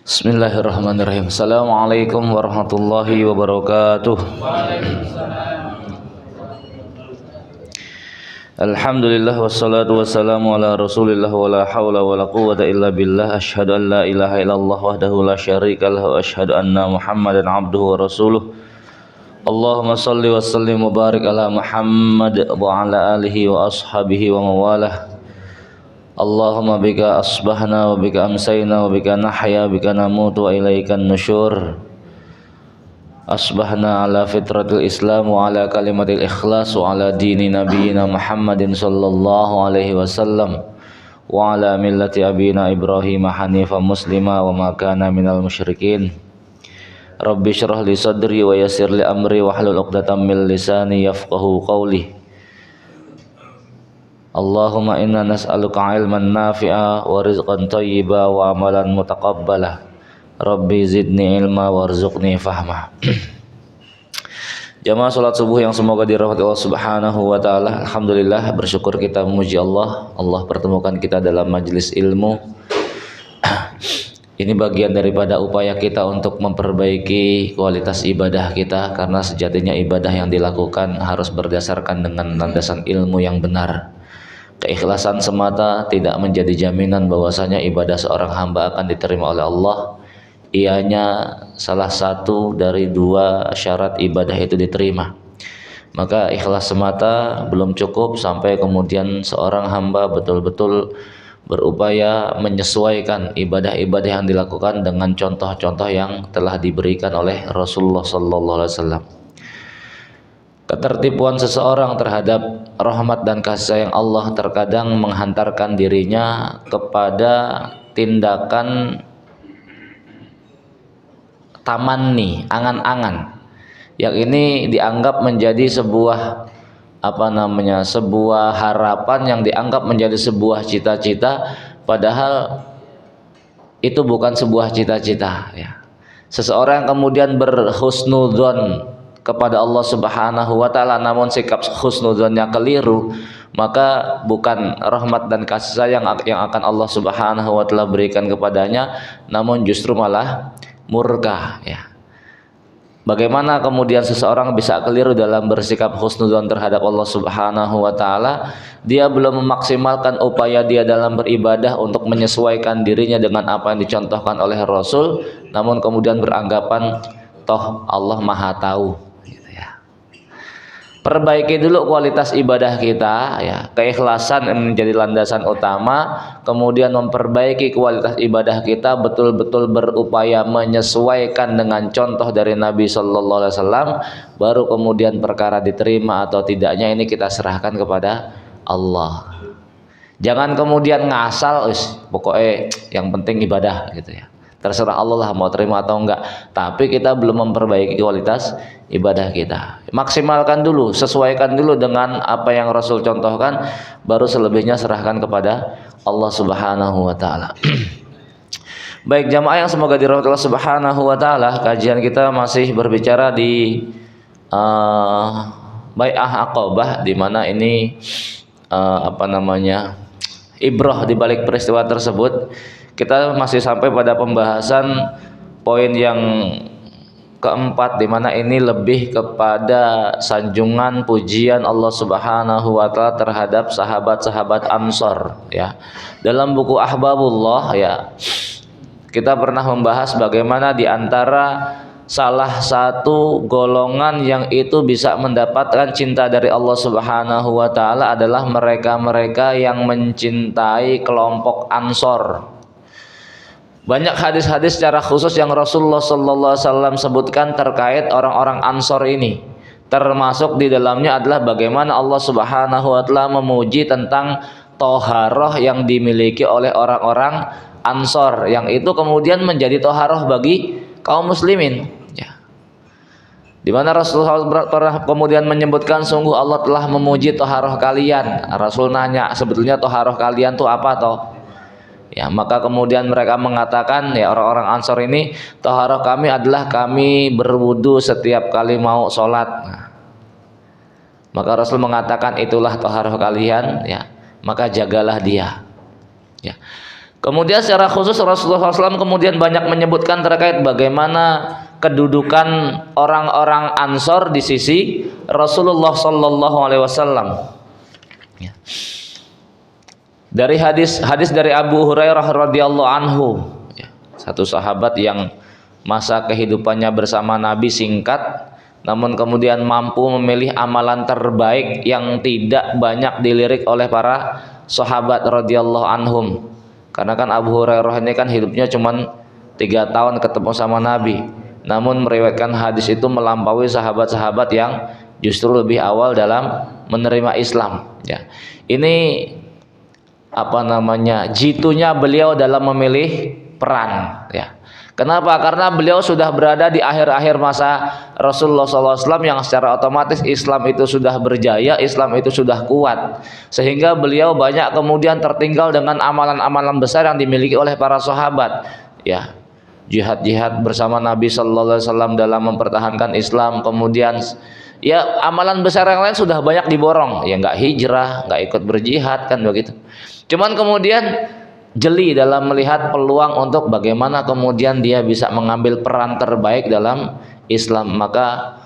Bismillahirrahmanirrahim. Assalamualaikum warahmatullahi wabarakatuh. Alhamdulillah wassalatu wassalamu ala rasulillah wa la hawla wa la quwwata illa billah. Asyhadu an la ilaha illallah wahdahu la syarika lahu wa asyhadu anna Muhammadan abduhu wa rasuluh. Allahumma salli wa sallim wa barik ala Muhammad wa ala alihi wa ashabihi wa mawalah. Allahumma bika asbahna wa bika amsayna wa bika nahya bika namutu wa ilaikan nusyur. Asbahna ala fitratil islam wa ala kalimatil ikhlas wa ala dini nabiyina Muhammadin sallallahu alaihi wasallam wa ala millati abina Ibrahim hanifan muslima wa ma kana minal musyrikin. Rabbi syrah li sadri wa yassir li amri wa hlul 'uqdatam min lisani yafqahu qawli. Allahumma inna nas'aluka ilman nafi'a wa rizqan thayyiba wa amalan mutaqabbala. Rabbi zidni ilma warzuqni fahma. Jamaah salat subuh yang semoga dirahmati Allah Subhanahu wa taala. Alhamdulillah, bersyukur kita memuji Allah. Allah pertemukan kita dalam majelis ilmu. Ini bagian daripada upaya kita untuk memperbaiki kualitas ibadah kita, karena sejatinya ibadah yang dilakukan harus berdasarkan dengan landasan ilmu yang benar. Keikhlasan semata tidak menjadi jaminan bahwasanya ibadah seorang hamba akan diterima oleh Allah. Ianya salah satu dari dua syarat ibadah itu diterima. Maka ikhlas semata belum cukup sampai kemudian seorang hamba betul-betul berupaya menyesuaikan ibadah-ibadah yang dilakukan dengan contoh-contoh yang telah diberikan oleh Rasulullah sallallahu alaihi wasallam. Ketertipuan seseorang terhadap rahmat dan kasih sayang Allah terkadang menghantarkan dirinya kepada tindakan tamanni, angan-angan, yang ini dianggap menjadi sebuah sebuah harapan, yang dianggap menjadi sebuah cita-cita, padahal itu bukan sebuah cita-cita ya. Seseorang kemudian berhusnudzon kepada Allah Subhanahu wa taala namun sikap husnudzonnya keliru, maka bukan rahmat dan kasih sayang yang akan Allah Subhanahu wa taala berikan kepadanya, namun justru malah murka ya. Bagaimana kemudian seseorang bisa keliru dalam bersikap husnudzon terhadap Allah Subhanahu wa taala? Dia belum memaksimalkan upaya dia dalam beribadah untuk menyesuaikan dirinya dengan apa yang dicontohkan oleh Rasul, namun kemudian beranggapan toh Allah Maha Tahu. Perbaiki dulu kualitas ibadah kita ya, keikhlasan yang menjadi landasan utama, kemudian memperbaiki kualitas ibadah kita, betul-betul berupaya menyesuaikan dengan contoh dari Nabi sallallahu alaihi wasallam, baru kemudian perkara diterima atau tidaknya ini kita serahkan kepada Allah. Jangan kemudian ngasal, pokoknya yang penting ibadah gitu ya. Terserah Allah lah mau terima atau enggak, tapi kita belum memperbaiki kualitas ibadah kita. Maksimalkan dulu, sesuaikan dulu dengan apa yang Rasul contohkan, baru selebihnya serahkan kepada Allah Subhanahu wa taala. Baik jamaah yang semoga dirahmati Allah Subhanahu wa taala, kajian kita masih berbicara di Bai'ah Aqabah, di mana ini ibrah di balik peristiwa tersebut. Kita masih sampai pada pembahasan poin yang keempat, di mana ini lebih kepada sanjungan pujian Allah Subhanahu wa taala terhadap sahabat-sahabat Ansor ya. Dalam buku Ahbabullah ya, kita pernah membahas bagaimana di antara salah satu golongan yang itu bisa mendapatkan cinta dari Allah Subhanahu wa taala adalah mereka-mereka yang mencintai kelompok Ansor. Banyak hadis-hadis secara khusus yang Rasulullah sallallahu alaihi wasallam sebutkan terkait orang-orang Ansor ini. Termasuk di dalamnya adalah bagaimana Allah Subhanahu wa taala memuji tentang toharoh yang dimiliki oleh orang-orang Ansor, yang itu kemudian menjadi toharoh bagi kaum muslimin ya. Di mana Rasulullah pernah kemudian menyebutkan sungguh Allah telah memuji toharoh kalian. Rasul nanya, sebetulnya toharoh kalian itu apa toh? Ya, maka kemudian mereka mengatakan ya, orang-orang Ansor ini, toharoh kami adalah kami berwudu setiap kali mau sholat. Maka Rasul mengatakan itulah toharoh kalian ya, maka jagalah dia ya. Kemudian secara khusus Rasulullah SAW kemudian banyak menyebutkan terkait bagaimana kedudukan orang-orang Ansor di sisi Rasulullah SAW. Ya. Dari hadis dari Abu Hurairah radhiyallahu anhu, ya, satu sahabat yang masa kehidupannya bersama Nabi singkat, namun kemudian mampu memilih amalan terbaik yang tidak banyak dilirik oleh para sahabat radhiyallahu anhum. Karena kan Abu Hurairah ini kan hidupnya cuma 3 tahun ketemu sama Nabi, namun meriwayatkan hadis itu melampaui sahabat-sahabat yang justru lebih awal dalam menerima Islam. Ya, ini jitunya beliau dalam memilih peran. Ya, kenapa? Karena beliau sudah berada di akhir-akhir masa Rasulullah SAW yang secara otomatis Islam itu sudah berjaya, Islam itu sudah kuat, sehingga beliau banyak kemudian tertinggal dengan amalan-amalan besar yang dimiliki oleh para sahabat. Ya, jihad bersama Nabi SAW dalam mempertahankan Islam. Kemudian ya amalan besar yang lain sudah banyak diborong. Ya nggak hijrah, nggak ikut berjihad kan begitu. Cuman kemudian jeli dalam melihat peluang untuk bagaimana kemudian dia bisa mengambil peran terbaik dalam Islam. Maka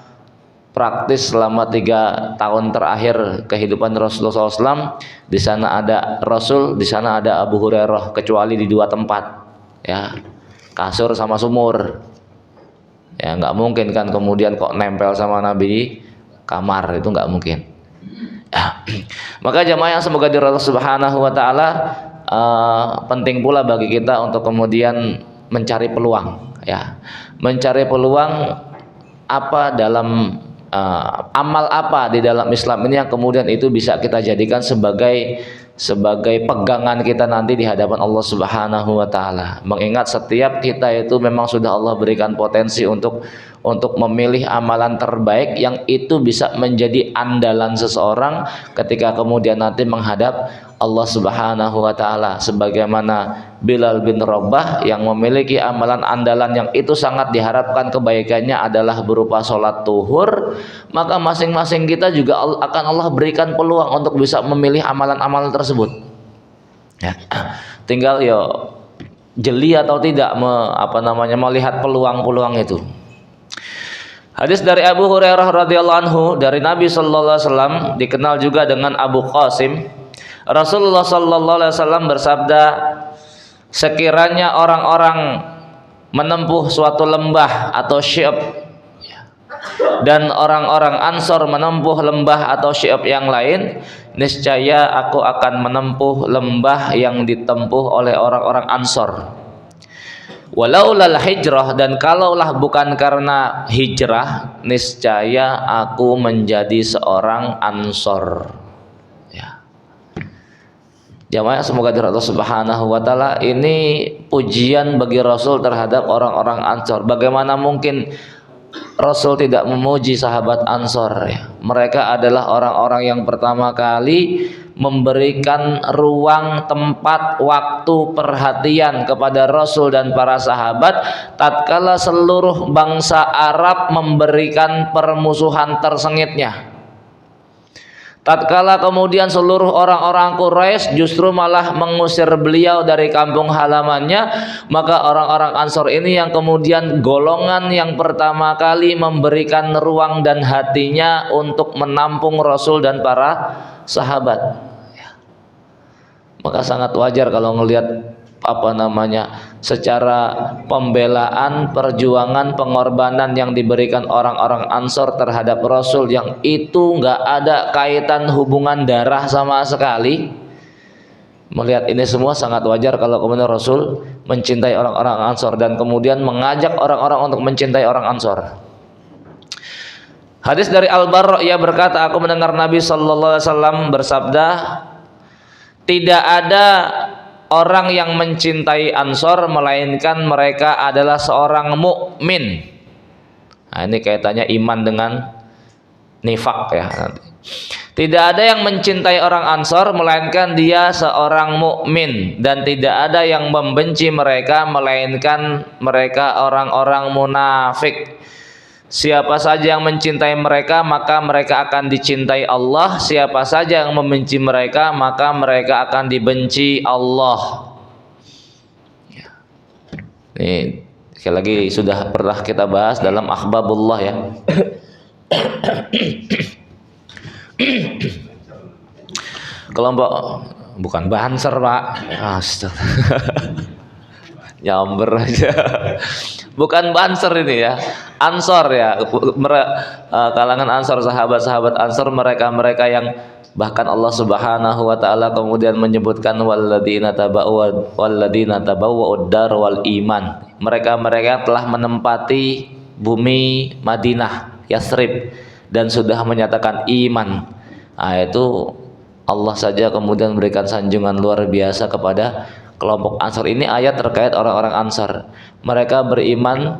praktis selama 3 tahun terakhir kehidupan Rasulullah SAW, di sana ada Rasul, di sana ada Abu Hurairah, kecuali di 2 tempat, ya, kasur sama sumur. Ya nggak mungkin kan kemudian kok nempel sama Nabi di kamar, itu nggak mungkin. Maka jamaah yang semoga dirahmati Subhanahu wa taala, penting pula bagi kita untuk kemudian mencari peluang, ya, mencari peluang apa dalam amal apa di dalam Islam ini yang kemudian itu bisa kita jadikan sebagai pegangan kita nanti di hadapan Allah Subhanahu wa taala. Mengingat setiap kita itu memang sudah Allah berikan potensi untuk memilih amalan terbaik yang itu bisa menjadi andalan seseorang ketika kemudian nanti menghadap Allah Subhanahu wa taala, sebagaimana Bilal bin Rabah yang memiliki amalan andalan yang itu sangat diharapkan kebaikannya adalah berupa sholat zuhur. Maka masing-masing kita juga akan Allah berikan peluang untuk bisa memilih amalan-amalan tersebut, ya. Tinggal jeli atau tidak melihat peluang-peluang itu. Hadis dari Abu Hurairah radhiyallahu anhu dari Nabi sallallahu alaihi wasallam, dikenal juga dengan Abu Qasim. Rasulullah sallallahu alaihi wasallam bersabda, sekiranya orang-orang menempuh suatu lembah atau syi'ab, dan orang-orang Ansor menempuh lembah atau syi'ab yang lain, niscaya aku akan menempuh lembah yang ditempuh oleh orang-orang Ansor. Walaulal hijrah, dan kalaulah bukan karena hijrah, niscaya aku menjadi seorang Ansor. Ya. Jamaah semoga dirahmati Allah Subhanahu wa taala, ini pujian bagi Rasul terhadap orang-orang Ansor. Bagaimana mungkin Rasul tidak memuji sahabat Ansor, ya. Mereka adalah orang-orang yang pertama kali memberikan ruang, tempat, waktu, perhatian kepada Rasul dan para sahabat tatkala seluruh bangsa Arab memberikan permusuhan tersengitnya. Tatkala kemudian seluruh orang-orang Quraisy justru malah mengusir beliau dari kampung halamannya, maka orang-orang Ansor ini yang kemudian golongan yang pertama kali memberikan ruang dan hatinya untuk menampung Rasul dan para sahabat. Maka sangat wajar kalau ngelihat secara pembelaan, perjuangan, pengorbanan yang diberikan orang-orang Ansor terhadap Rasul yang itu nggak ada kaitan hubungan darah sama sekali. Melihat ini semua sangat wajar kalau kemudian Rasul mencintai orang-orang Ansor dan kemudian mengajak orang-orang untuk mencintai orang Ansor. Hadis dari Al-Barra, ia berkata, aku mendengar Nabi sallallahu alaihi wasallam bersabda, tidak ada orang yang mencintai Ansor melainkan mereka adalah seorang mukmin. Nah, ini kaitannya iman dengan nifak, ya, nanti. Tidak ada yang mencintai orang Ansor melainkan dia seorang mukmin, dan tidak ada yang membenci mereka melainkan mereka orang-orang munafik. Siapa saja yang mencintai mereka, maka mereka akan dicintai Allah. Siapa saja yang membenci mereka, maka mereka akan dibenci Allah. Ini sekali lagi sudah pernah kita bahas dalam Akhbabullah ya. Kelompok bukan Banser Pak. Astaga. Nyamber aja. Bukan Banser ini ya, Ansor ya, kalangan Ansor, sahabat-sahabat Ansor, mereka yang bahkan Allah Subhanahu wa taala kemudian menyebutkan walladzina tabawwa'ud dar wal iman. Mereka telah menempati bumi Madinah, Yathrib, dan sudah menyatakan iman. Nah, itu Allah saja kemudian memberikan sanjungan luar biasa kepada kelompok Ansor. Ini ayat terkait orang-orang Ansor. Mereka beriman,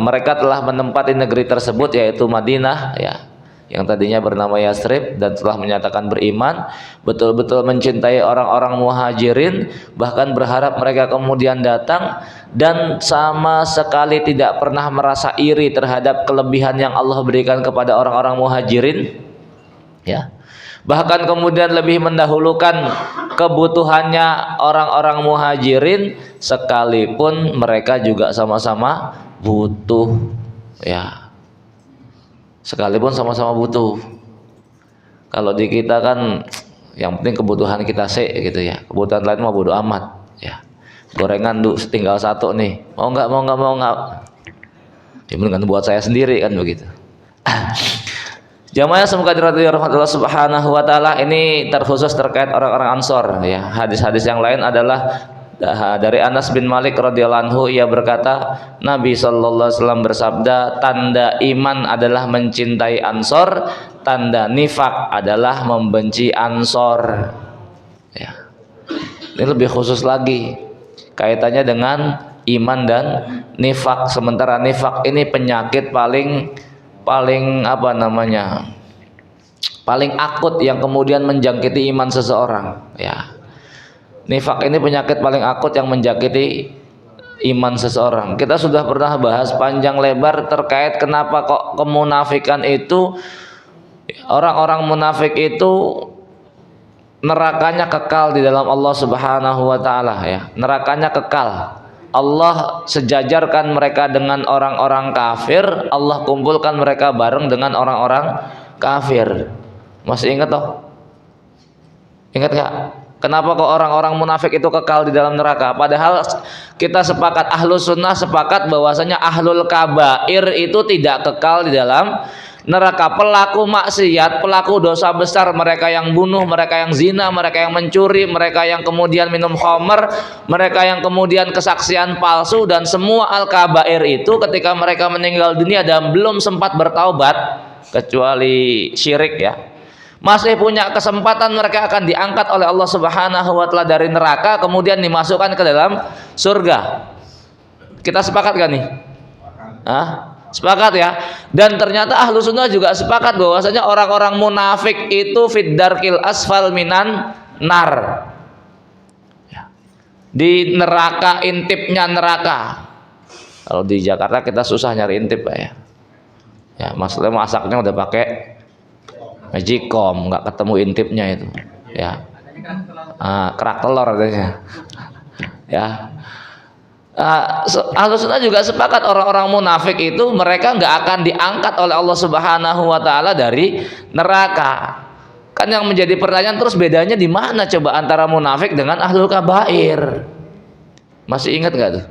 mereka telah menempati negeri tersebut yaitu Madinah ya, yang tadinya bernama Yathrib, dan telah menyatakan beriman, betul-betul mencintai orang-orang Muhajirin, bahkan berharap mereka kemudian datang, dan sama sekali tidak pernah merasa iri terhadap kelebihan yang Allah berikan kepada orang-orang Muhajirin ya. Bahkan kemudian lebih mendahulukan kebutuhannya orang-orang Muhajirin, sekalipun mereka juga sama-sama butuh ya. Sekalipun sama-sama butuh. Kalau di kita kan yang penting kebutuhan kita sih gitu ya. Kebutuhan lain mah bodo amat ya. Gorengan tinggal satu nih. Mau nggak? Ya mendingan buat saya sendiri kan begitu. Jamaah semoga dirahmati Allah Subhanahu wa taala. Ini terkhusus terkait orang-orang Ansor ya. Hadis-hadis yang lain adalah dari Anas bin Malik radhiyallahu anhu, ia berkata, Nabi sallallahu alaihi wasallam bersabda, tanda iman adalah mencintai Ansor, tanda nifak adalah membenci Ansor. Ya. Ini lebih khusus lagi kaitannya dengan iman dan nifak. Sementara nifak ini penyakit paling apa namanya, paling akut yang kemudian menjangkiti iman seseorang ya. Nifak ini penyakit paling akut yang menjangkiti iman seseorang. Kita sudah pernah bahas panjang lebar terkait kenapa kok kemunafikan itu, orang-orang munafik itu nerakanya kekal di dalam Allah Subhanahu wa taala ya. Nerakanya kekal. Allah sejajarkan mereka dengan orang-orang kafir, Allah kumpulkan mereka bareng dengan orang-orang kafir. Masih ingat toh? Ingat gak? Kenapa kok orang-orang munafik itu kekal di dalam neraka? Padahal kita sepakat, Ahlus Sunnah sepakat bahwasanya ahlul kabair itu tidak kekal di dalam neraka. Pelaku maksiat, pelaku dosa besar, mereka yang bunuh, mereka yang zina, mereka yang mencuri, mereka yang kemudian minum khamr, mereka yang kemudian kesaksian palsu, dan semua al-kabair itu ketika mereka meninggal dunia dan belum sempat bertaubat, kecuali syirik ya, masih punya kesempatan mereka akan diangkat oleh Allah Subhanahu wa taala dari neraka kemudian dimasukkan ke dalam surga. Kita sepakat gak nih? Hah? Sepakat ya. Dan ternyata ahlu sunnah juga sepakat bahwasanya orang-orang munafik itu fid darkil asfal minan nar ya. Di neraka, intipnya neraka. Kalau di Jakarta kita susah nyari intip Pak ya. Ya maksudnya masaknya udah pakai magicom, nggak ketemu intipnya itu ya. Kerak telur adanya ya. Ahlus Sunnah juga sepakat orang-orang munafik itu mereka nggak akan diangkat oleh Allah Subhanahu wa taala dari neraka. Kan yang menjadi pertanyaan terus, bedanya di mana coba antara munafik dengan ahlul kabair? Masih ingat nggak tuh?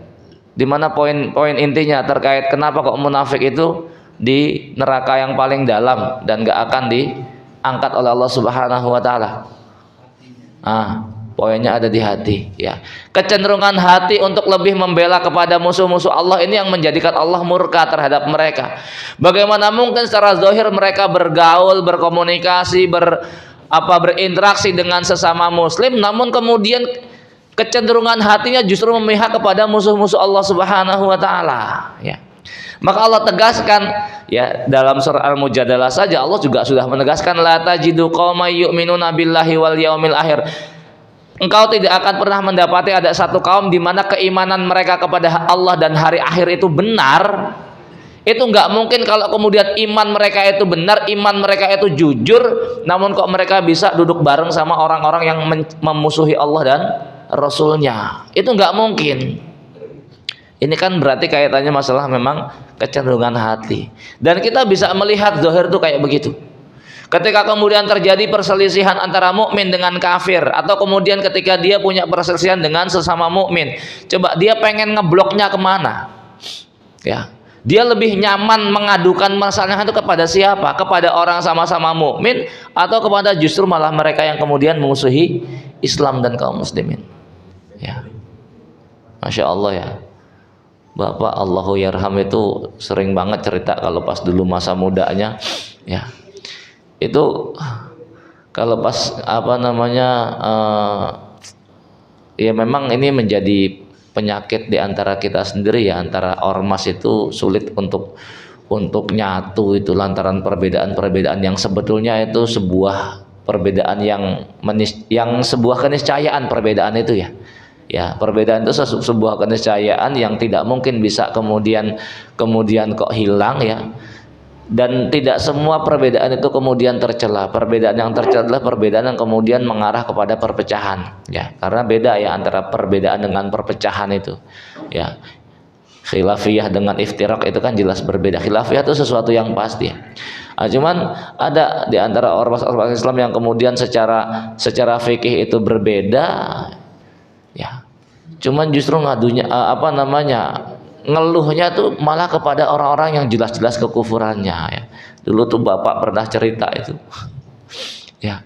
Di mana poin-poin intinya terkait kenapa kok munafik itu di neraka yang paling dalam dan nggak akan diangkat oleh Allah Subhanahu wa taala? Poinnya ada di hati ya. Kecenderungan hati untuk lebih membela kepada musuh-musuh Allah ini yang menjadikan Allah murka terhadap mereka. Bagaimana mungkin secara zahir mereka bergaul, berkomunikasi, berinteraksi dengan sesama muslim, namun kemudian kecenderungan hatinya justru memihak kepada musuh-musuh Allah Subhanahu wa taala ya. Maka Allah tegaskan ya dalam surah Al-Mujadalah saja Allah juga sudah menegaskan, la tajidu qauman yu'minuna billahi wal yaumil akhir. Engkau tidak akan pernah mendapati ada satu kaum di mana keimanan mereka kepada Allah dan hari akhir itu benar. Itu nggak mungkin kalau kemudian iman mereka itu benar, iman mereka itu jujur, namun kok mereka bisa duduk bareng sama orang-orang yang memusuhi Allah dan Rasulnya. Itu nggak mungkin. Ini kan berarti kaitannya masalah memang kecenderungan hati. Dan kita bisa melihat zahir itu kayak begitu. Ketika kemudian terjadi perselisihan antara mukmin dengan kafir, atau kemudian ketika dia punya perselisihan dengan sesama mukmin, coba dia pengen ngebloknya kemana? Ya, dia lebih nyaman mengadukan masalah itu kepada siapa? Kepada orang sama-sama mukmin, atau kepada justru malah mereka yang kemudian memusuhi Islam dan kaum muslimin? Ya, masya Allah ya. Bapak Allahu yarham itu sering banget cerita kalau pas dulu masa mudanya, ya itu kalau pas ya memang ini menjadi penyakit di antara kita sendiri ya, antara ormas itu sulit untuk nyatu itu lantaran perbedaan-perbedaan yang sebetulnya itu sebuah perbedaan yang sebuah keniscayaan perbedaan itu ya. Ya, perbedaan itu sebuah keniscayaan yang tidak mungkin bisa kemudian kok hilang ya. Dan tidak semua perbedaan itu kemudian tercela. Perbedaan yang tercela adalah perbedaan yang kemudian mengarah kepada perpecahan ya. Karena beda ya antara perbedaan dengan perpecahan itu. Ya. Khilafiyah dengan iftirak itu kan jelas berbeda. Khilafiyah itu sesuatu yang pasti. Nah, cuman ada di antara ormas Islam yang kemudian secara fikih itu berbeda. Ya, cuman justru ngadunya ngeluhnya tuh malah kepada orang-orang yang jelas-jelas kekufurannya ya. Dulu tuh bapak pernah cerita itu. Ya,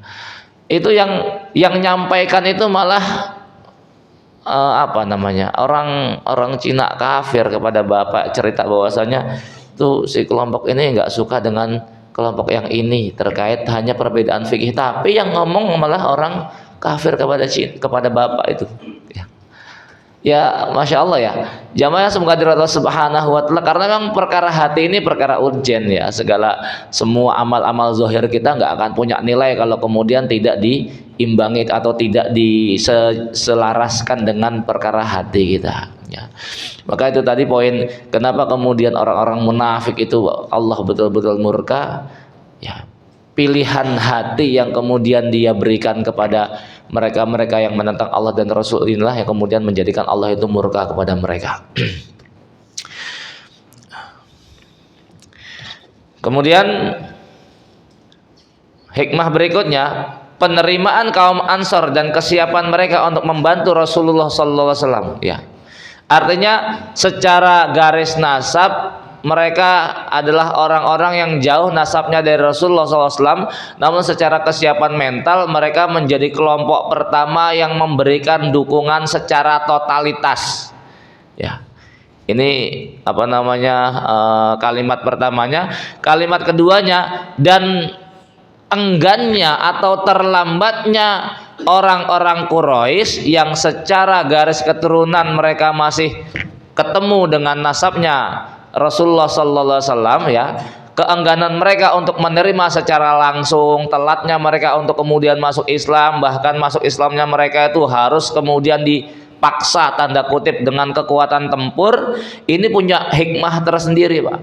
itu yang nyampaikan itu malah orang Cina kafir kepada bapak, cerita bahwasanya tuh si kelompok ini nggak suka dengan kelompok yang ini terkait hanya perbedaan fikih, tapi yang ngomong malah orang kafir kepada bapak itu. Ya, masya Allah ya. Jamaah semoga dirahmati Allah Subhanahu wa Ta'ala. Karena memang perkara hati ini perkara urgen ya. Semua amal-amal zahir kita nggak akan punya nilai kalau kemudian tidak diimbangi atau tidak diselaraskan dengan perkara hati kita. Ya. Maka itu tadi poin kenapa kemudian orang-orang munafik itu Allah betul-betul murka. Ya. Pilihan hati yang kemudian dia berikan kepada mereka yang menentang Allah dan Rasul inilah yang kemudian menjadikan Allah itu murka kepada mereka. Kemudian hikmah berikutnya, penerimaan kaum Ansor dan kesiapan mereka untuk membantu Rasulullah SAW. Ya, artinya secara garis nasab mereka adalah orang-orang yang jauh nasabnya dari Rasulullah SAW, namun secara kesiapan mental mereka menjadi kelompok pertama yang memberikan dukungan secara totalitas. Ya, ini kalimat pertamanya. Kalimat keduanya, dan enggannya atau terlambatnya orang-orang Quraisy yang secara garis keturunan mereka masih ketemu dengan nasabnya Rasulullah sallallahu alaihi wasallam ya, keengganan mereka untuk menerima secara langsung, telatnya mereka untuk kemudian masuk Islam, bahkan masuk Islamnya mereka itu harus kemudian dipaksa tanda kutip dengan kekuatan tempur, ini punya hikmah tersendiri, Pak.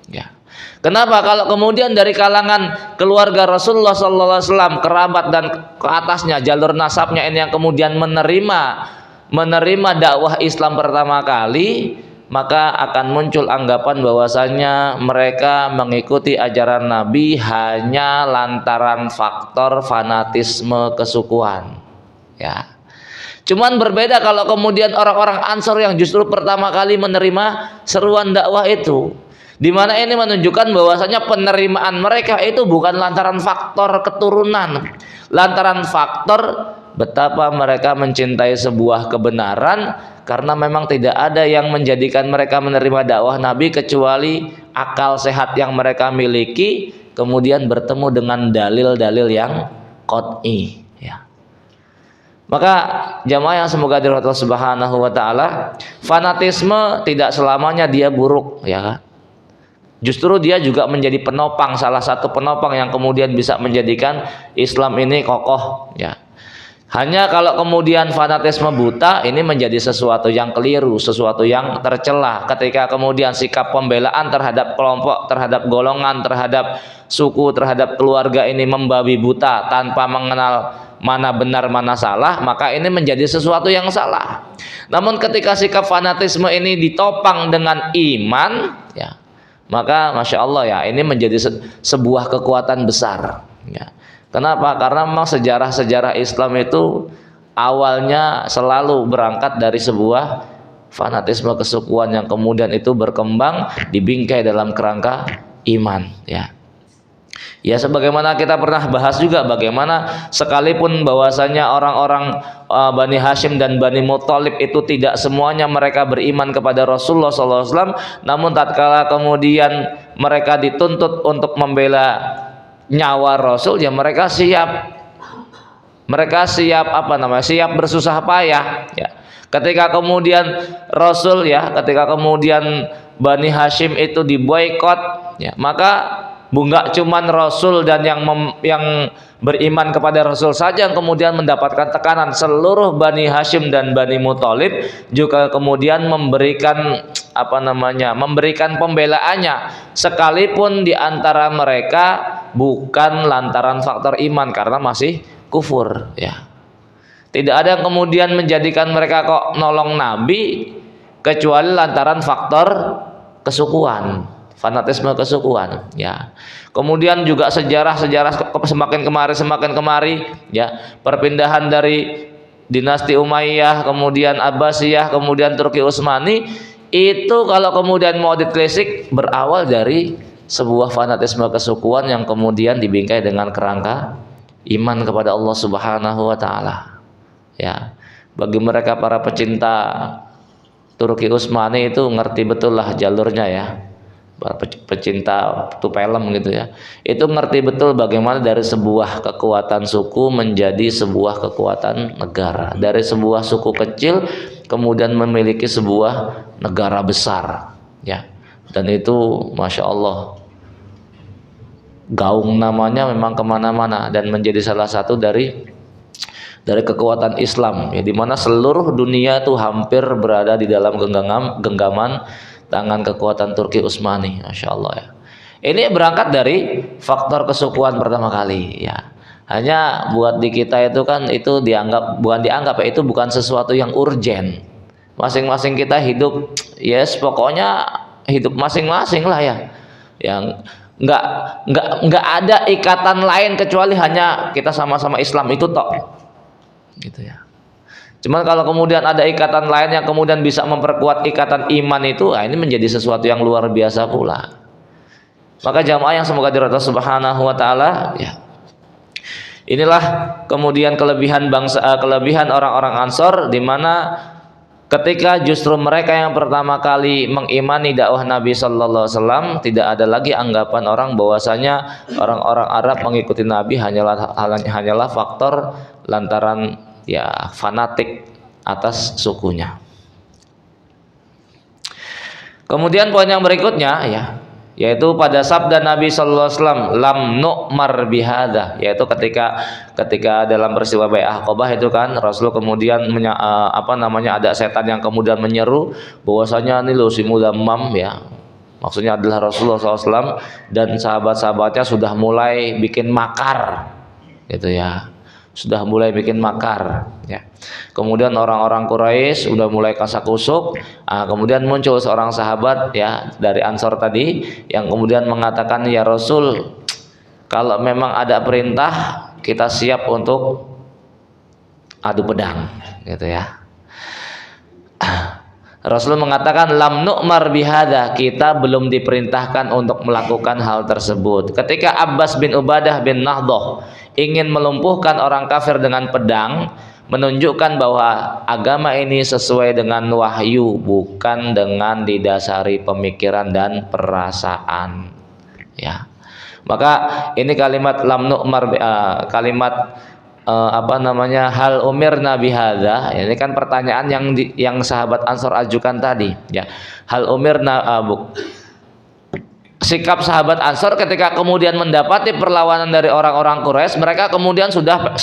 Ya. Kenapa? Kalau kemudian dari kalangan keluarga Rasulullah sallallahu alaihi wasallam, kerabat dan ke atasnya jalur nasabnya ini yang kemudian menerima dakwah Islam pertama kali, maka akan muncul anggapan bahwasanya mereka mengikuti ajaran Nabi hanya lantaran faktor fanatisme kesukuan. Ya. Cuman berbeda kalau kemudian orang-orang Ansor yang justru pertama kali menerima seruan dakwah itu, di mana ini menunjukkan bahwasanya penerimaan mereka itu bukan lantaran faktor keturunan, lantaran faktor betapa mereka mencintai sebuah kebenaran, karena memang tidak ada yang menjadikan mereka menerima dakwah Nabi kecuali akal sehat yang mereka miliki kemudian bertemu dengan dalil-dalil yang qat'i ya. Maka jamaah yang semoga dirahmati Allah Subhanahu wa Ta'ala, fanatisme tidak selamanya dia buruk ya kan? Justru dia juga menjadi penopang, salah satu penopang yang kemudian bisa menjadikan Islam ini kokoh ya. Hanya kalau kemudian fanatisme buta ini menjadi sesuatu yang keliru, sesuatu yang tercela ketika kemudian sikap pembelaan terhadap kelompok, terhadap golongan, terhadap suku, terhadap keluarga ini membabi buta tanpa mengenal mana benar mana salah, maka ini menjadi sesuatu yang salah. Namun ketika sikap fanatisme ini ditopang dengan iman, ya, maka masya Allah ya, ini menjadi sebuah kekuatan besar. Ya. Kenapa? Karena memang sejarah Islam itu awalnya selalu berangkat dari sebuah fanatisme kesukuan yang kemudian itu berkembang dibingkai dalam kerangka iman. Ya. Ya, sebagaimana kita pernah bahas juga bagaimana sekalipun bahwasanya orang-orang Bani Hashim dan Bani Muthalib itu tidak semuanya mereka beriman kepada Rasulullah SAW, namun tatkala kemudian mereka dituntut untuk membela nyawa Rasul, ya mereka siap siap bersusah payah. Ya. Ketika kemudian Rasul, ya, ketika kemudian Bani Hashim itu diboikot, ya, maka nggak cuman Rasul dan yang beriman kepada Rasul saja yang kemudian mendapatkan tekanan, seluruh Bani Hashim dan Bani Muthalib juga kemudian memberikan pembelaannya, sekalipun di antara mereka bukan lantaran faktor iman karena masih kufur. Ya, tidak ada yang kemudian menjadikan mereka kok nolong Nabi kecuali lantaran faktor kesukuan, fanatisme kesukuan. Ya, kemudian juga sejarah semakin kemari, ya, perpindahan dari dinasti Umayyah, kemudian Abbasiyah, kemudian Turki Utsmani, itu kalau kemudian mau ditelisik berawal dari sebuah fanatisme kesukuan yang kemudian dibingkai dengan kerangka iman kepada Allah Subhanahu wa taala. Ya, bagi mereka para pecinta Turki Utsmani itu ngerti betul lah jalurnya, ya. Pecinta itu film gitu, ya, itu ngerti betul bagaimana dari sebuah kekuatan suku menjadi sebuah kekuatan negara, dari sebuah suku kecil kemudian memiliki sebuah negara besar, ya. Dan itu masya Allah gaung namanya memang kemana-mana dan menjadi salah satu dari kekuatan Islam, ya, di mana seluruh dunia itu hampir berada di dalam genggaman tangan kekuatan Turki Utsmani, masya Allah, ya. Ini berangkat dari faktor kesukuan pertama kali, ya. Hanya buat di kita itu kan itu bukan dianggap, ya, itu bukan sesuatu yang urgen. Masing-masing kita hidup, yes, pokoknya hidup masing-masing lah, ya. Yang nggak ada ikatan lain kecuali hanya kita sama-sama Islam itu tok, gitu, ya. Cuman kalau kemudian ada ikatan lain yang kemudian bisa memperkuat ikatan iman itu, ini menjadi sesuatu yang luar biasa pula. Maka jamaah yang semoga dirahmati Allah Subhanahu wa taala, ya. Inilah kemudian kelebihan orang-orang Ansor, di mana ketika justru mereka yang pertama kali mengimani dakwah Nabi sallallahu alaihi wasallam, tidak ada lagi anggapan orang bahwasanya orang-orang Arab mengikuti Nabi hanyalah faktor lantaran, ya, fanatik atas sukunya. Kemudian poin yang berikutnya, ya, yaitu pada sabda Nabi sallallahu alaihi wasallam, lam nu'mar bihadza, yaitu ketika dalam peristiwa Bai'ah Aqabah itu kan Rasul kemudian ada setan yang kemudian menyeru bahwasanya ini loh si mudammam, ya. Maksudnya adalah Rasulullah SAW dan sahabat-sahabatnya sudah mulai bikin makar, gitu, ya. Sudah mulai bikin makar, ya. Kemudian orang-orang Quraisy sudah mulai kasakusuk. Kemudian muncul seorang sahabat, ya, dari Ansor tadi yang kemudian mengatakan, ya Rasul, kalau memang ada perintah kita siap untuk adu pedang, gitu, ya. Rasul mengatakan lam nu'mar bihadza, kita belum diperintahkan untuk melakukan hal tersebut. Ketika Abbas bin Ubadah bin Nahdoh ingin melumpuhkan orang kafir dengan pedang, menunjukkan bahwa agama ini sesuai dengan wahyu, bukan dengan didasari pemikiran dan perasaan, ya. Maka ini kalimat lam nu'mar, hal umirna bihadza, ini kan pertanyaan yang sahabat Ansor ajukan tadi, ya. Hal umirna sikap sahabat Ansor ketika kemudian mendapati perlawanan dari orang-orang Quraisy, mereka kemudian sudah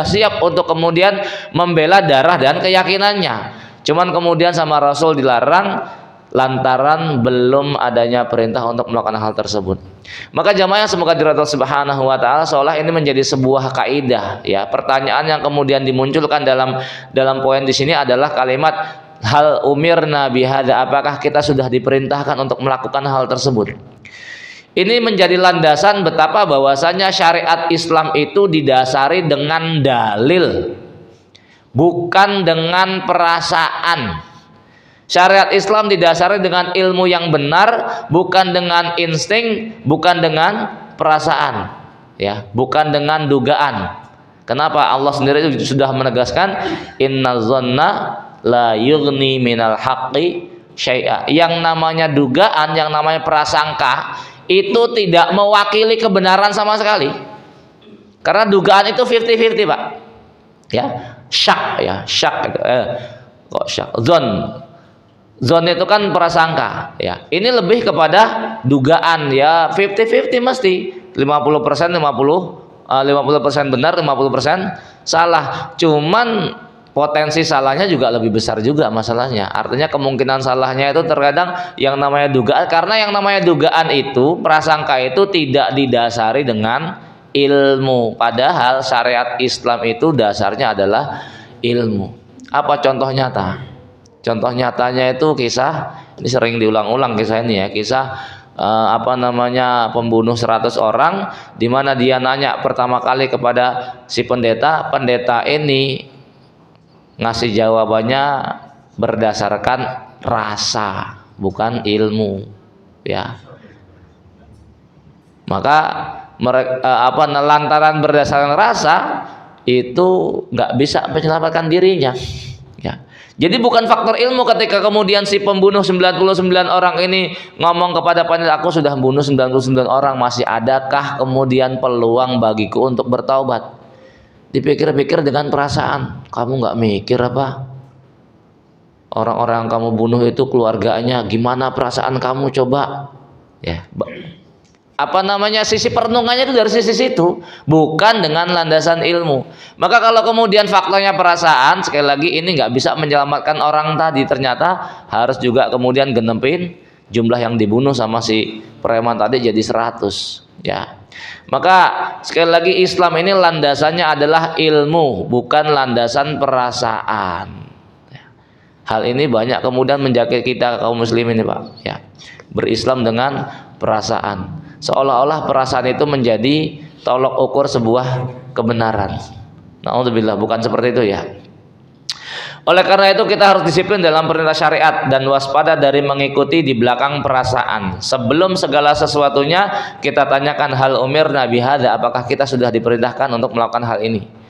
siap untuk kemudian membela darah dan keyakinannya. Cuman kemudian sama Rasul dilarang, lantaran belum adanya perintah untuk melakukan hal tersebut. Maka jamaah semoga dirahmati Allah Subhanahu wa taala, seolah ini menjadi sebuah kaidah ya. Pertanyaan yang kemudian dimunculkan dalam poin di sini adalah kalimat hal umirna bihadza, apakah kita sudah diperintahkan untuk melakukan hal tersebut. Ini menjadi landasan betapa bahwasanya syariat Islam itu didasari dengan dalil, bukan dengan perasaan. Syariat Islam didasari dengan ilmu yang benar, bukan dengan insting, bukan dengan perasaan, ya, bukan dengan dugaan. Kenapa? Allah sendiri sudah menegaskan inna dhanna la yughni minal haqqi syai'a. Yang namanya dugaan, yang namanya prasangka itu tidak mewakili kebenaran sama sekali. Karena dugaan itu 50-50, Pak. Ya, syak. Kok syak? Zon itu kan prasangka, ya. Ini lebih kepada dugaan, ya, 50-50 mesti. 50% 50% benar, 50% salah. Cuman potensi salahnya juga lebih besar juga masalahnya. Artinya kemungkinan salahnya itu terkadang yang namanya dugaan, karena yang namanya dugaan itu, prasangka itu tidak didasari dengan ilmu. Padahal syariat Islam itu dasarnya adalah ilmu. Apa contoh nyata? Contoh nyatanya itu kisah, ini sering diulang-ulang kisah ini ya, kisah pembunuh 100 orang, di mana dia nanya pertama kali kepada si pendeta ini ngasih jawabannya berdasarkan rasa, bukan ilmu, ya. Maka mereka lantaran berdasarkan rasa itu nggak bisa menyelamatkan dirinya, ya. Jadi bukan faktor ilmu ketika kemudian si pembunuh 99 orang ini ngomong kepada pendeta, aku sudah membunuh 99 orang, masih adakah kemudian peluang bagiku untuk bertaubat? Dipikir-pikir dengan perasaan, kamu nggak mikir apa? Orang-orang yang kamu bunuh itu keluarganya, gimana perasaan kamu coba? Ya, sisi perenungannya itu dari sisi situ, bukan dengan landasan ilmu. Maka kalau kemudian faktornya perasaan, sekali lagi ini nggak bisa menyelamatkan orang tadi. Ternyata harus juga kemudian genepin jumlah yang dibunuh sama si preman tadi jadi 100, ya. Maka sekali lagi Islam ini landasannya adalah ilmu, bukan landasan perasaan. Hal ini banyak kemudian menjadi kita kaum muslimin ini, Pak, ya. Berislam dengan perasaan. Seolah-olah perasaan itu menjadi tolok ukur sebuah kebenaran. Na'udzubillah, bukan seperti itu, ya. Oleh karena itu kita harus disiplin dalam perintah syariat dan waspada dari mengikuti di belakang perasaan. Sebelum segala sesuatunya kita tanyakan hal umirna bihadza, apakah kita sudah diperintahkan untuk melakukan hal ini.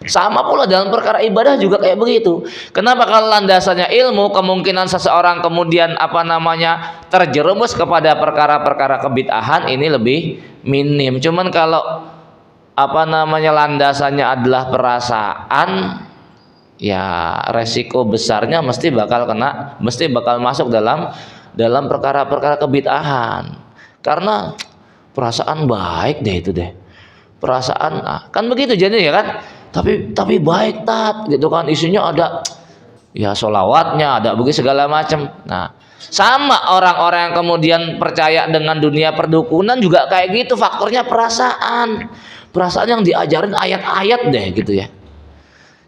Sama pula dalam perkara ibadah juga kayak begitu. Kenapa? Kalau landasannya ilmu, kemungkinan seseorang kemudian terjerumus kepada perkara-perkara kebid'ahan ini lebih minim. Cuman kalau landasannya adalah perasaan, ya resiko besarnya mesti bakal masuk dalam perkara-perkara kebid'ahan. Karena perasaan baik deh itu deh. Perasaan kan begitu jadi, ya kan? Tapi baik gitu kan, isinya ada ya sholawatnya, ada begitu segala macam. Nah, sama orang-orang yang kemudian percaya dengan dunia perdukunan juga kayak gitu, faktornya perasaan yang diajarin ayat-ayat deh gitu ya.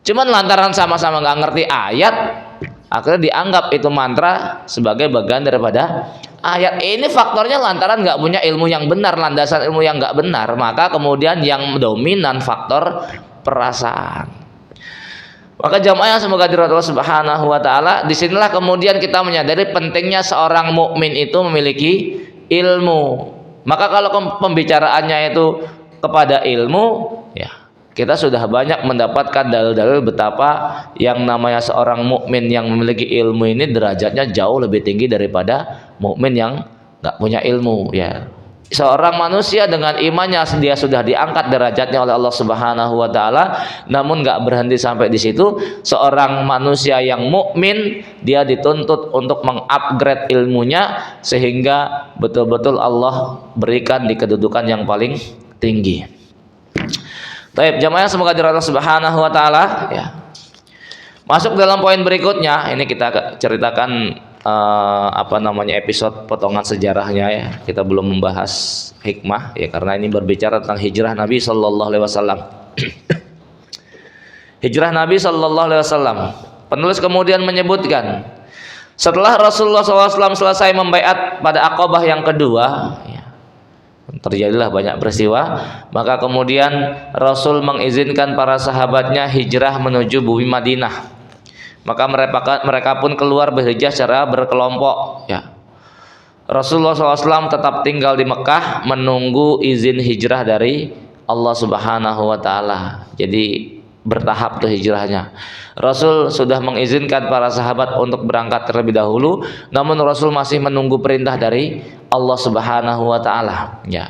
Cuman lantaran sama-sama nggak ngerti ayat, akhirnya dianggap itu mantra sebagai bagian daripada ayat. Ini faktornya lantaran nggak punya ilmu yang benar, landasan ilmu yang nggak benar, maka kemudian yang dominan faktor perasaan. Maka jamaah semoga dirahmati Allah Subhanahu wa taala, disinilah kemudian kita menyadari pentingnya seorang mukmin itu memiliki ilmu. Maka kalau pembicaraannya itu kepada ilmu, ya kita sudah banyak mendapatkan dalil-dalil betapa yang namanya seorang mukmin yang memiliki ilmu ini derajatnya jauh lebih tinggi daripada mukmin yang nggak punya ilmu, ya. Seorang manusia dengan imannya dia sudah diangkat derajatnya oleh Allah Subhanahu wa taala, namun enggak berhenti sampai di situ. Seorang manusia yang mukmin dia dituntut untuk mengupgrade ilmunya sehingga betul-betul Allah berikan di kedudukan yang paling tinggi. Baik, jamaah semoga dirahmati Allah Subhanahu wa taala, ya. Masuk dalam poin berikutnya, ini kita ceritakan episode potongan sejarahnya ya. Kita belum membahas hikmah ya, karena ini berbicara tentang hijrah Nabi sallallahu alaihi wasallam. Hijrah Nabi sallallahu alaihi wasallam. Penulis kemudian menyebutkan, setelah Rasulullah SAW selesai membaiat pada Aqabah yang kedua ya, terjadilah banyak peristiwa, maka kemudian Rasul mengizinkan para sahabatnya hijrah menuju bumi Madinah. Maka mereka pun keluar berhijrah secara berkelompok ya. Rasulullah SAW tetap tinggal di Mekah menunggu izin hijrah dari Allah Subhanahu wa taala. Jadi bertahap tuh hijrahnya. Rasul sudah mengizinkan para sahabat untuk berangkat terlebih dahulu, namun Rasul masih menunggu perintah dari Allah Subhanahu wa taala ya.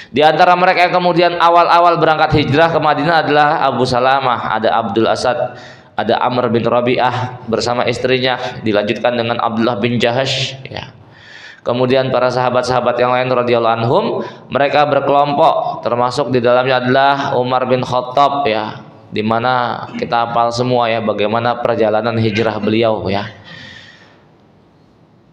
Di antara mereka yang kemudian awal-awal berangkat hijrah ke Madinah adalah Abu Salamah, ada Abdul Asad, ada Amr bin Rabi'ah bersama istrinya, dilanjutkan dengan Abdullah bin Jahash ya. Kemudian para sahabat-sahabat yang lain radhiyallahu anhum, mereka berkelompok, termasuk di dalamnya adalah Umar bin Khattab ya, di mana kita hafal semua ya bagaimana perjalanan hijrah beliau ya.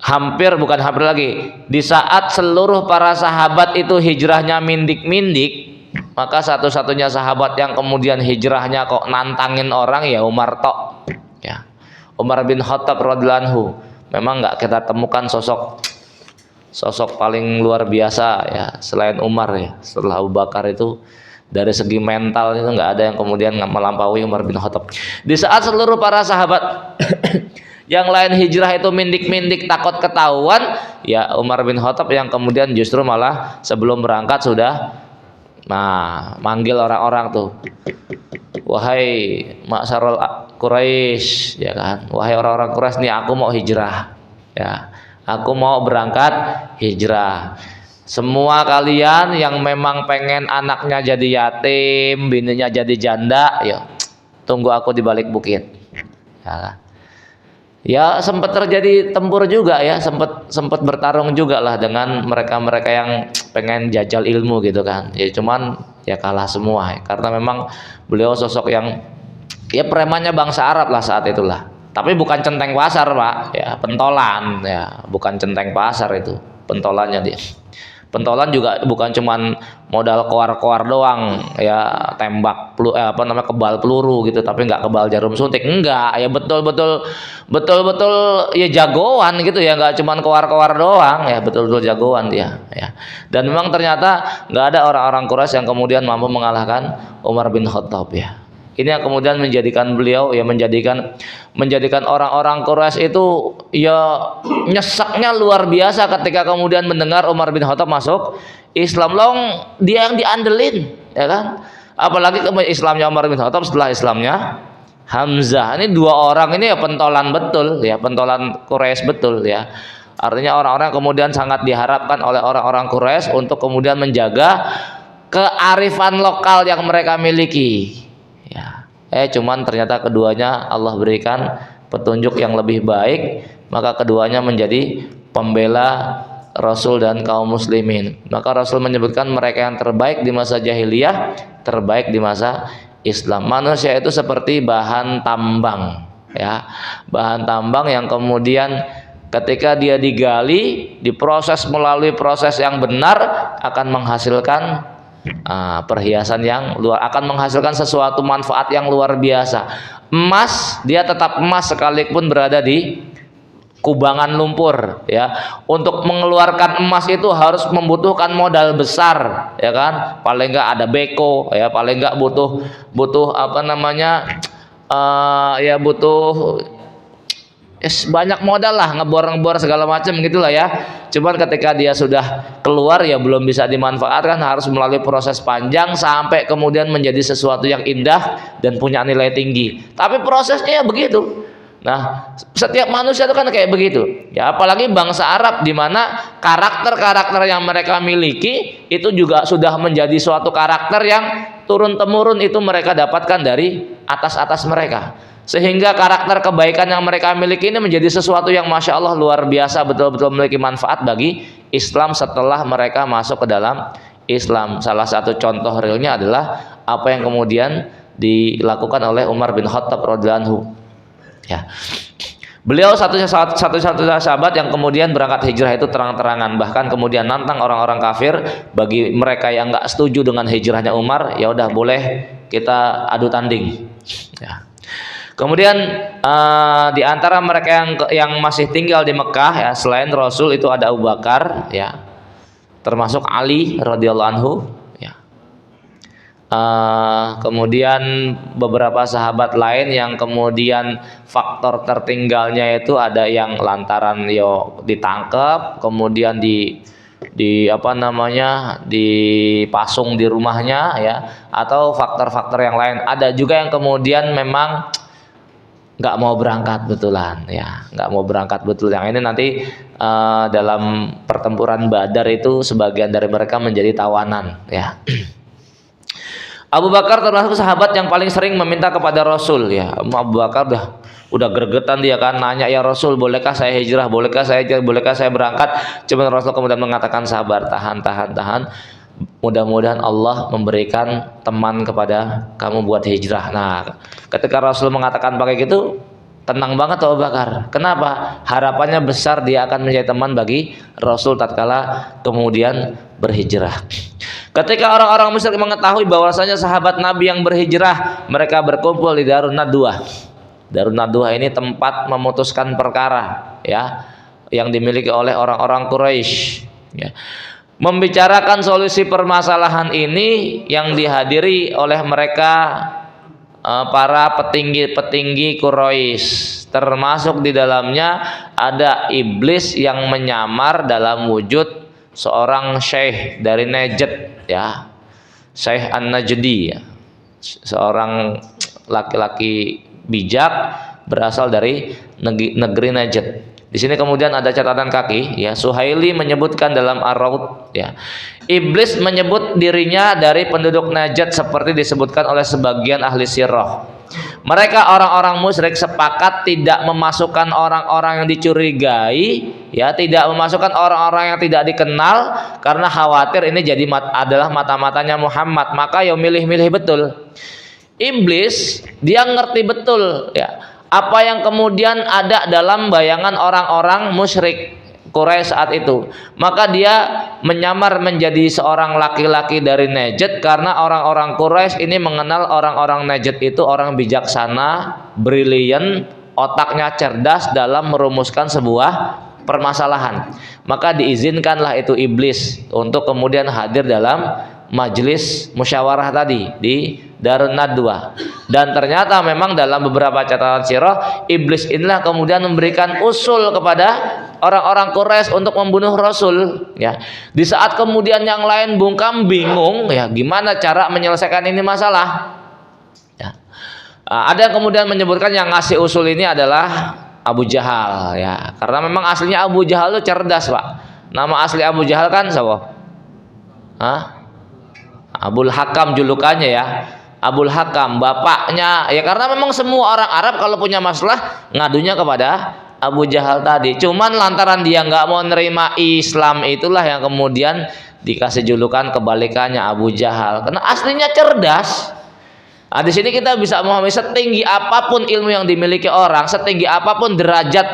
Bukan hampir lagi, di saat seluruh para sahabat itu hijrahnya mindik-mindik, maka satu-satunya sahabat yang kemudian hijrahnya kok nantangin orang ya Umar tok ya. Umar bin Khattab radhiyallahu anhu. Memang nggak kita temukan sosok paling luar biasa ya selain Umar ya. Setelah Abu Bakar itu dari segi mental itu nggak ada yang kemudian melampaui Umar bin Khattab. Di saat seluruh para sahabat yang lain hijrah itu mindik-mindik takut ketahuan, ya Umar bin Khattab yang kemudian justru malah sebelum berangkat sudah manggil orang-orang tuh, wahai masyarul Quraisy ya kan, wahai orang-orang Quraisy nih, aku mau hijrah ya, aku mau berangkat hijrah. Semua kalian yang memang pengen anaknya jadi yatim, bininya jadi janda, ya tunggu aku di balik bukit ya. Ya sempat terjadi tempur juga ya, sempat bertarung juga lah dengan mereka-mereka yang pengen jajal ilmu gitu kan. Ya cuman ya kalah semua ya, karena memang beliau sosok yang ya premannya bangsa Arab lah saat itulah. Tapi bukan centeng pasar Pak, ya pentolan ya, bukan centeng pasar itu, pentolannya dia. Pentolan juga bukan cuman modal koar-koar doang ya, tembak kebal peluru gitu, tapi nggak kebal jarum suntik, enggak ya, betul-betul ya jagoan gitu ya, nggak cuman koar-koar doang ya, betul-betul jagoan dia ya. Dan memang ternyata nggak ada orang-orang Quraisy yang kemudian mampu mengalahkan Umar bin Khattab ya. Ini yang kemudian menjadikan beliau ya, menjadikan orang-orang Quraisy itu ya nyeseknya luar biasa ketika kemudian mendengar Umar bin Khattab masuk Islam. Dia yang diandelin ya kan, apalagi Islamnya Umar bin Khattab setelah Islamnya Hamzah. Ini dua orang ini ya pentolan betul ya, pentolan Quraisy betul ya. Artinya orang-orang kemudian sangat diharapkan oleh orang-orang Quraisy untuk kemudian menjaga kearifan lokal yang mereka miliki. Cuman ternyata keduanya Allah berikan petunjuk yang lebih baik, maka keduanya menjadi pembela Rasul dan kaum muslimin. Maka Rasul menyebutkan mereka yang terbaik di masa jahiliyah, terbaik di masa Islam. Manusia itu seperti bahan tambang ya, bahan tambang yang kemudian ketika dia digali, diproses melalui proses yang benar, akan menghasilkan perhiasan yang akan menghasilkan sesuatu manfaat yang luar biasa. Emas, dia tetap emas sekalipun berada di kubangan lumpur ya. Untuk mengeluarkan emas itu harus membutuhkan modal besar ya kan, paling enggak ada beko ya, paling enggak butuh butuh banyak modal lah, ngebor segala macam gitulah ya. Cuman ketika dia sudah keluar ya belum bisa dimanfaatkan, harus melalui proses panjang sampai kemudian menjadi sesuatu yang indah dan punya nilai tinggi. Tapi prosesnya ya begitu. Nah, setiap manusia itu kan kayak begitu. Ya apalagi bangsa Arab, di mana karakter-karakter yang mereka miliki itu juga sudah menjadi suatu karakter yang turun temurun, itu mereka dapatkan dari atas mereka. Sehingga karakter kebaikan yang mereka miliki ini menjadi sesuatu yang masya Allah luar biasa, betul-betul memiliki manfaat bagi Islam setelah mereka masuk ke dalam Islam. Salah satu contoh realnya adalah apa yang kemudian dilakukan oleh Umar bin Khattab radhiyallahu anhu. Ya. Beliau satu-satunya sahabat yang kemudian berangkat hijrah itu terang-terangan, bahkan kemudian nantang orang-orang kafir. Bagi mereka yang nggak setuju dengan hijrahnya Umar, ya udah boleh kita adu tanding. Ya. Kemudian di antara mereka yang masih tinggal di Mekah ya, selain Rasul itu ada Abu Bakar ya, termasuk Ali radhiyallahu anhu. Kemudian beberapa sahabat lain yang kemudian faktor tertinggalnya itu ada yang lantaran ditangkap, kemudian di apa namanya dipasung di rumahnya ya, atau faktor-faktor yang lain. Ada juga yang kemudian memang nggak mau berangkat betulan ya, nggak mau berangkat betul. Yang ini nanti dalam pertempuran Badar itu sebagian dari mereka menjadi tawanan ya. Abu Bakar termasuk sahabat yang paling sering meminta kepada Rasul ya. Abu Bakar udah gregetan dia kan, nanya, ya Rasul, bolehkah saya hijrah, bolehkah saya berangkat? Cuma Rasul kemudian mengatakan, sabar, tahan. Mudah-mudahan Allah memberikan teman kepada kamu buat hijrah. Nah, ketika Rasul mengatakan pakai gitu, tenang banget Abu Bakar. Kenapa? Harapannya besar dia akan menjadi teman bagi Rasul tatkala kemudian berhijrah. Ketika orang-orang musyrik mengetahui bahwasanya sahabat Nabi yang berhijrah, mereka berkumpul di Darun Nadwah. Darun Nadwah ini tempat memutuskan perkara ya, yang dimiliki oleh orang-orang Quraisy ya. Membicarakan solusi permasalahan ini yang dihadiri oleh mereka para petinggi Quraisy, termasuk di dalamnya ada iblis yang menyamar dalam wujud seorang syekh dari Najd ya, Syekh An-Najdi ya, seorang laki-laki bijak berasal dari negeri Najd. Di sini kemudian ada catatan kaki ya, Suhaili menyebutkan dalam Ar-Raud ya, iblis menyebut dirinya dari penduduk Najd seperti disebutkan oleh sebagian ahli sirah. Mereka orang-orang musyrik sepakat tidak memasukkan orang-orang yang dicurigai ya, tidak memasukkan orang-orang yang tidak dikenal, karena khawatir ini jadi adalah mata-matanya Muhammad. Maka ya milih-milih betul. Iblis dia ngerti betul ya apa yang kemudian ada dalam bayangan orang-orang musyrik Quraisy saat itu. Maka dia menyamar menjadi seorang laki-laki dari Najd, karena orang-orang Quraisy ini mengenal orang-orang Najd itu orang bijaksana, brilian, otaknya cerdas dalam merumuskan sebuah permasalahan. Maka diizinkanlah itu iblis untuk kemudian hadir dalam majelis musyawarah tadi di Darun Nadwah. Dan ternyata memang dalam beberapa catatan sirah, iblis inilah kemudian memberikan usul kepada orang-orang Quraisy untuk membunuh Rasul ya. Di saat kemudian yang lain bungkam bingung ya, gimana cara menyelesaikan ini masalah ya. Ada yang kemudian menyebutkan yang ngasih usul ini adalah Abu Jahal ya, karena memang aslinya Abu Jahal itu cerdas, Pak. Nama asli Abu Jahal kan siapa? Abul Hakam julukannya ya, Abul Hakam, bapaknya ya, karena memang semua orang Arab kalau punya masalah ngadunya kepada Abu Jahal tadi. Cuman lantaran dia nggak mau nerima Islam, itulah yang kemudian dikasih julukan kebalikannya Abu Jahal, karena aslinya cerdas. Nah, di sini kita bisa memahami setinggi apapun ilmu yang dimiliki orang, setinggi apapun derajat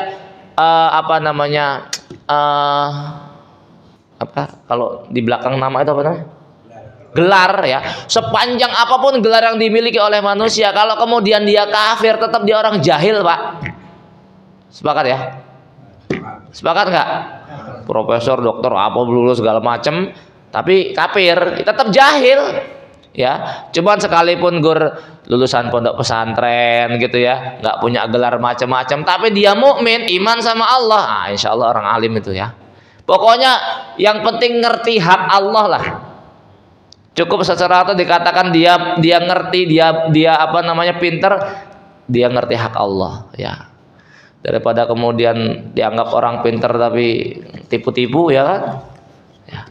kalau di belakang nama itu apa namanya? Gelar ya, sepanjang apapun gelar yang dimiliki oleh manusia, kalau kemudian dia kafir, tetap dia orang jahil, Pak. Sepakat ya? Sepakat nggak? Profesor, dokter, apa lulus segala macam, tapi kafir, tetap jahil ya. Cuman sekalipun lulusan pondok pesantren gitu ya, nggak punya gelar macam-macam, tapi dia mukmin, iman sama Allah, insya Allah orang alim itu ya. Pokoknya yang penting ngerti hak Allah lah. Cukup secara atau dikatakan dia ngerti, dia pinter, dia ngerti hak Allah ya. Daripada kemudian dianggap orang pinter tapi tipu-tipu ya kan. Ya.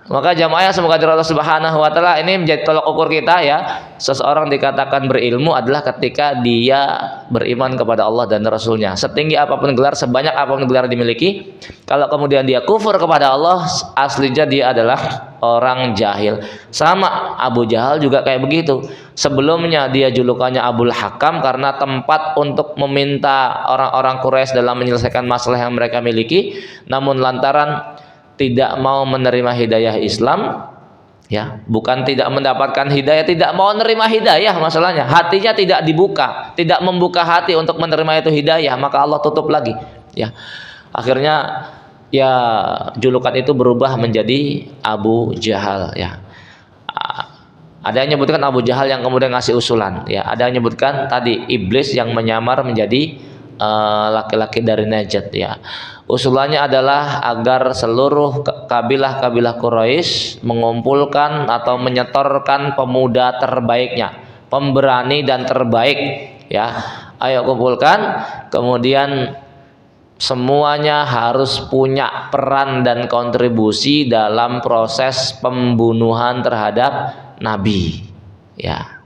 Maka jamaah semoga Allah Subhanahu wa taala ini menjadi tolak ukur kita ya. Seseorang dikatakan berilmu adalah ketika dia beriman kepada Allah dan Rasulnya. Setinggi apapun gelar, sebanyak apapun gelar dimiliki, kalau kemudian dia kufur kepada Allah, aslinya dia adalah orang jahil. Sama Abu Jahal juga kayak begitu. Sebelumnya dia julukannya Abul Hakam karena tempat untuk meminta orang-orang Quraisy dalam menyelesaikan masalah yang mereka miliki, namun lantaran tidak mau menerima hidayah Islam, ya, bukan tidak mendapatkan hidayah, tidak mau menerima hidayah, masalahnya hatinya tidak dibuka, tidak membuka hati untuk menerima itu hidayah, maka Allah tutup lagi, ya. Akhirnya ya julukan itu berubah menjadi Abu Jahal, ya. Ada yang menyebutkan Abu Jahal yang kemudian ngasih usulan, ya. Ada yang menyebutkan tadi iblis yang menyamar menjadi laki-laki dari Najd, ya. Usulannya adalah agar seluruh kabilah-kabilah Quraisy mengumpulkan atau menyetorkan pemuda terbaiknya, pemberani dan terbaik, ya. Ayo kumpulkan, kemudian semuanya harus punya peran dan kontribusi dalam proses pembunuhan terhadap Nabi, ya.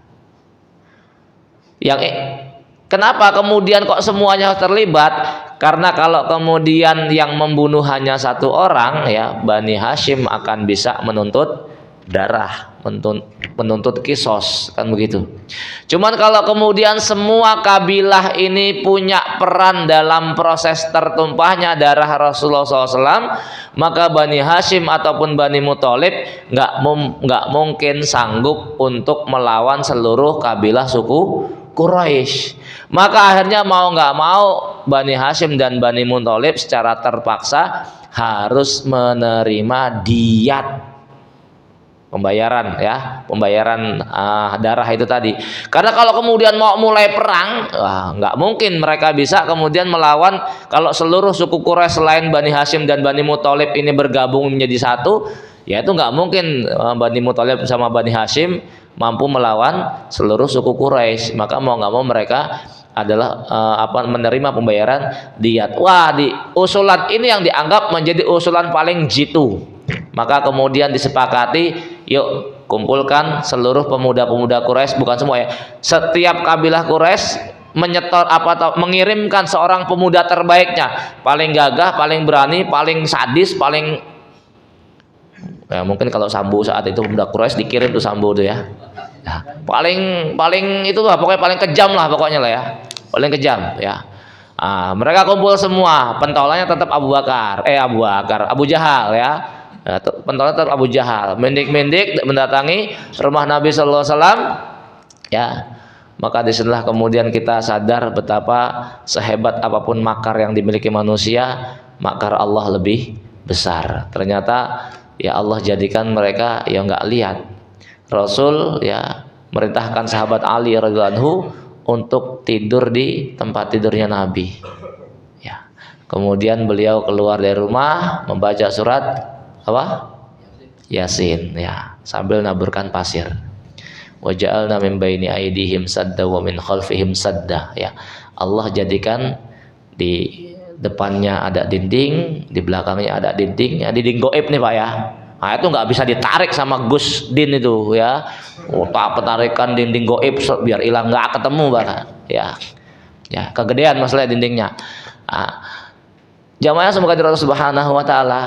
Kenapa kemudian kok semuanya terlibat? Karena kalau kemudian yang membunuh hanya satu orang, ya, Bani Hashim akan bisa menuntut darah, menuntut kisos, kan begitu. Cuman kalau kemudian semua kabilah ini punya peran dalam proses tertumpahnya darah Rasulullah SAW, maka Bani Hashim ataupun Bani Muthalib nggak mungkin sanggup untuk melawan seluruh kabilah suku Quraisy. Maka akhirnya mau nggak mau Bani Hashim dan Bani Muthalib secara terpaksa harus menerima diat, pembayaran, ya, pembayaran darah itu tadi. Karena kalau kemudian mau mulai perang, nggak mungkin mereka bisa kemudian melawan. Kalau seluruh suku Quraisy selain Bani Hashim dan Bani Muthalib ini bergabung menjadi satu, ya itu nggak mungkin Bani Muthalib sama Bani Hashim mampu melawan seluruh suku Quraisy. Maka mau nggak mau mereka adalah menerima pembayaran diat. Wah, di usulan ini yang dianggap menjadi usulan paling jitu. Maka kemudian disepakati, yuk kumpulkan seluruh pemuda-pemuda Quraisy, bukan semua, ya. Setiap kabilah Quraisy menyetor atau mengirimkan seorang pemuda terbaiknya, paling gagah, paling berani, paling sadis, paling, ya, mungkin kalau Sambu saat itu pemuda Quraisy dikirim tuh Sambu tuh, ya. Ya, paling itu lah, pokoknya paling kejam lah pokoknya lah, ya. Paling kejam, ya. Mereka kumpul semua, pentolannya tetap Abu Jahal, ya. Pentolannya tetap Abu Jahal, mendik-mendik mendatangi rumah Nabi sallallahu alaihi wasallam, ya. Maka disinilah kemudian kita sadar betapa sehebat apapun makar yang dimiliki manusia, makar Allah lebih besar. Ternyata ya Allah jadikan mereka yang nggak lihat. Rasul, ya, merintahkan sahabat Ali radhiyallahu anhu untuk tidur di tempat tidurnya Nabi, ya. Kemudian beliau keluar dari rumah membaca surat apa? Yasin, ya, sambil naburkan pasir. Wa ja'alna min baini aydihim sadda wa min khalfihim sadda, ya. Allah jadikan di depannya ada dinding, di belakangnya ada dinding, ya, dinding goib nih, Pak, ya. Nah, itu nggak bisa ditarik sama Gus Din itu, ya. Penarikan dinding goib biar hilang, nggak ketemu bahkan, ya. Ya, kegedean masalah dindingnya. Jamaah semoga dirahmati Subhanahu wa taala.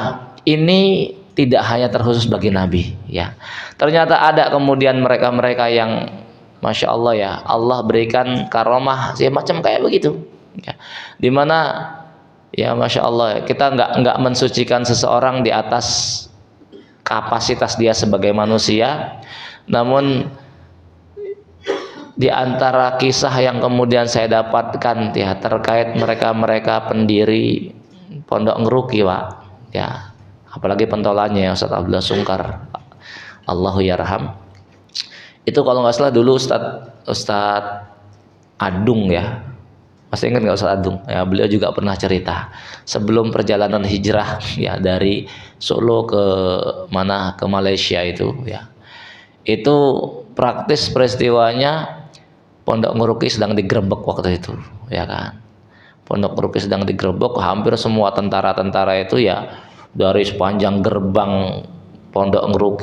Ini tidak hanya terkhusus bagi Nabi, ya. Ternyata ada kemudian mereka-mereka yang Masya Allah, ya, Allah berikan karomah macam kayak begitu, ya. Dimana, ya, Masya Allah, kita nggak mensucikan seseorang di atas kapasitas dia sebagai manusia. Namun di antara kisah yang kemudian saya dapatkan, ya, terkait mereka pendiri Pondok Ngeruki, Pak, ya, apalagi pentolannya, ya, Ustaz Abdullah Sungkar, Allahu yarham. Itu kalau nggak salah dulu Ustaz Adung, ya, masih ingat nggak Ustaz Adung? Ya, beliau juga pernah cerita sebelum perjalanan hijrah, ya, dari Solo ke Malaysia itu, ya. Itu praktis peristiwanya Pondok Ngeruki sedang digerebek waktu itu, ya kan. Pondok Ngeruki sedang digerebek, hampir semua tentara-tentara itu, ya, dari sepanjang gerbang Pondok Ngeruki